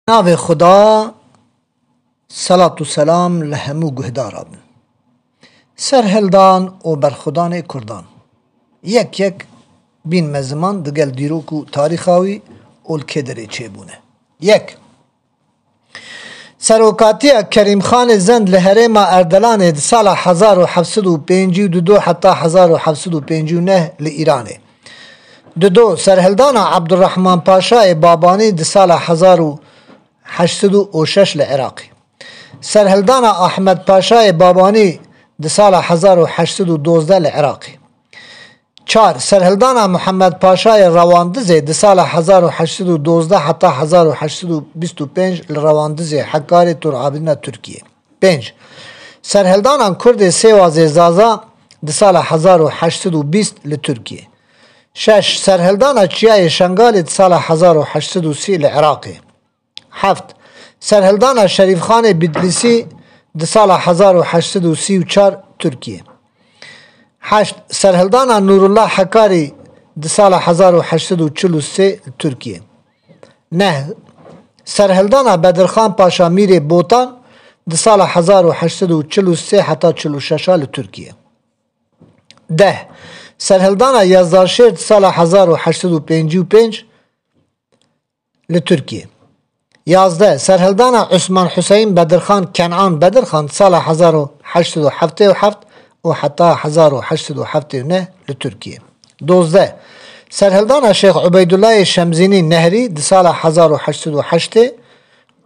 ناوی خدا صلاة و سلام لهمو گهدار بن. سرهلدان و برخودان کردان یک یک بین مزمان دگل دیروک و تاریخاوی اول کدره چه بونه. یک سروکاتی کریم خان زند لحرم اردلان سال 1752 حتی 1759 لإیرانه. دو سرهلدان عبدالرحمن پاشا بابانی سال 1806 لعراقی. سرهلدان احمد پاشا بابانی سال 1812 لعراقی. 4 سرهلدان محمد پاشا رواندز سال 1812 حتی 1825 لرواندز حکار ترعابدین ترکیه. 5 سرهلدان کرد سیواز زازا سال 1820 لترکیه. 6 سرهلدان چیای شنگال سال 1830 لعراقی. 7 سرهلدان شریف خان بدلیسی سال 1834 ترکیه. 8 سرهلدان نورالله حکاری سال 1843 ترکیه. 9 سرهلدان بدرخان پاشا میر بوتان سال 1843 حتی 46 ترکیه. 10 سرهلدان یزداشیر سال 1855 لترکیه. 11 سرهلدان عثمان حسین بدرخان کنعان بدرخان سال 1877 و حتی 1879 لترکیه. 12 سرهلدان شیخ عبیدالله شمزینی نهری سال 1808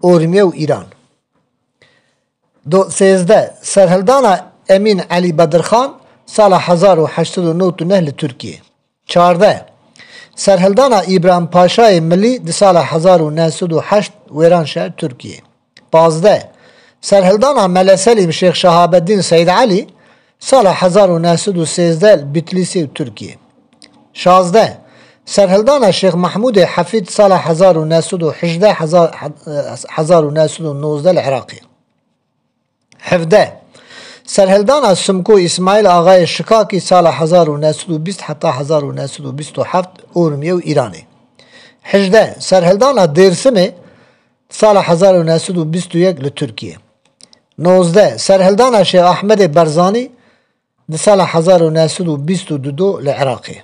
اورمیه و ایران. 13 سرهلدان امین علی بدرخان سال 1899 لترکیه. 14 سرهلدان ابراهیم پاشای ملی سال 1908 ویران شهر ترکیه. 15 سرهلدان ملسلیم شیخ شهاب الدین سید علی سال 1913 بیتلیسی ترکیه. 16 سرهلدان شیخ محمود حفید سال 1918 1919 العراقی. 17 سرهلدان سمکو اسماعیل آقای شکاکی سال 1920 حتی 1927 اورمیه و ایرانی. 18 سرهلدان دیرسمه سال 1921 لترکیه. 19 سرهلدان شیخ احمد برزانی سال 1922 لعراقی.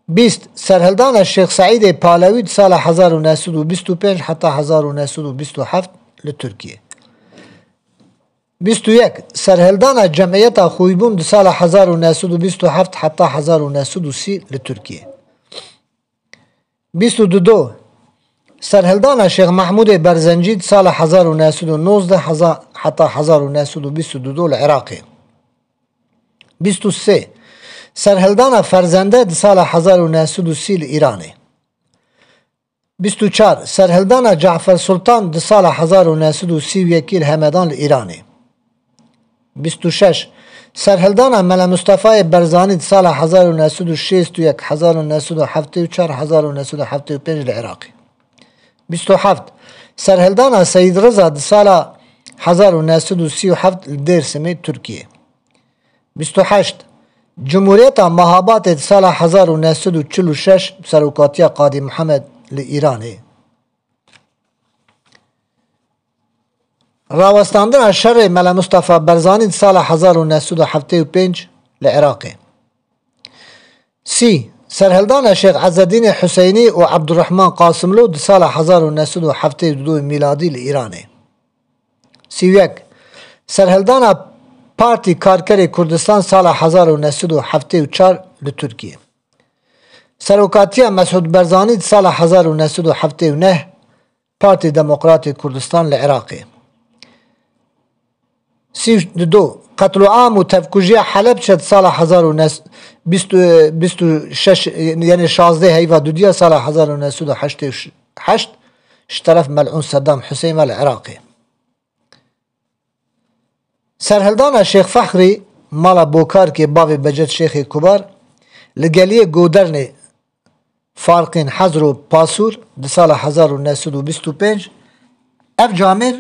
20 سرهلدان شیخ سعید پالوی سال 1925 حتی 1927 لترکیه. 21 سرهلدان جمعیت خویبون سال 1927 حتی 1930 لترکیه. 22 سرهلدان شیخ محمود برزنجید سال 1919 حتی 1922 لعراقی. 23 سرهلدان فرزنده سال 1930 لإیرانی. 24 سرهلدان جعفر سلطان سال 1931 همدان لإیرانی. 26 سرهلدان ملا مصطفی برزانی سال 1961 1974 1975 لعراقی. 27 سرهلدان سید رضا سال 1937 دیرسمی ترکیه. 28 جمهوریت مهابات سال 1946 سروکاتی قاضی محمد لإیرانی. راوستاندن شر ملا مصطفی برزانی سال 1975 لعراقی. 30 سرهلدان شیخ عزالدین حسینی و عبدالرحمن قاسملو سال 1972 میلادی لإیرانی. 31 سرهلدان پارتی کارگر کردستان سال 1974 لترکیه. سروکاتی مسعود برزانی سال 1979 پارتی دموکرات کردستان لعراقی. 32 قتل عام و تفکیک حلب شد سال 1926 یعنی 16 هیوادودی سال 1988 طرف ملعون صدام حسین العراقی. سرهلدان شیخ فخری مالا بوکار که باوی بجت شیخ کبار لگلیه گودرن فارقین حضر و پاسور سال 1925 اف جامر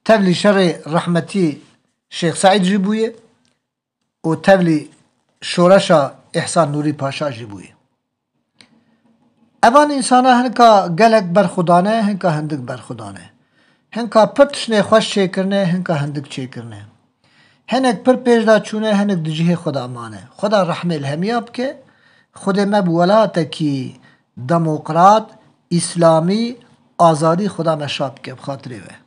تبلی شر رحمتی شیخ سعید جبویه و تبلی شورش احسان نوری پاشا جبویه. اوان انسان هنکا گلک برخودانه هنکا هندک برخودانه هنکا پرتشنه خوش چه کرنه هنکا هندک چه کرنه هنک پر پیش دا چونه هنک دجیه خدا مانه خدا رحمه الهمیاب که خود مبولاته کی دموکرات اسلامی آزادی خدا مشاب که بخاطره وه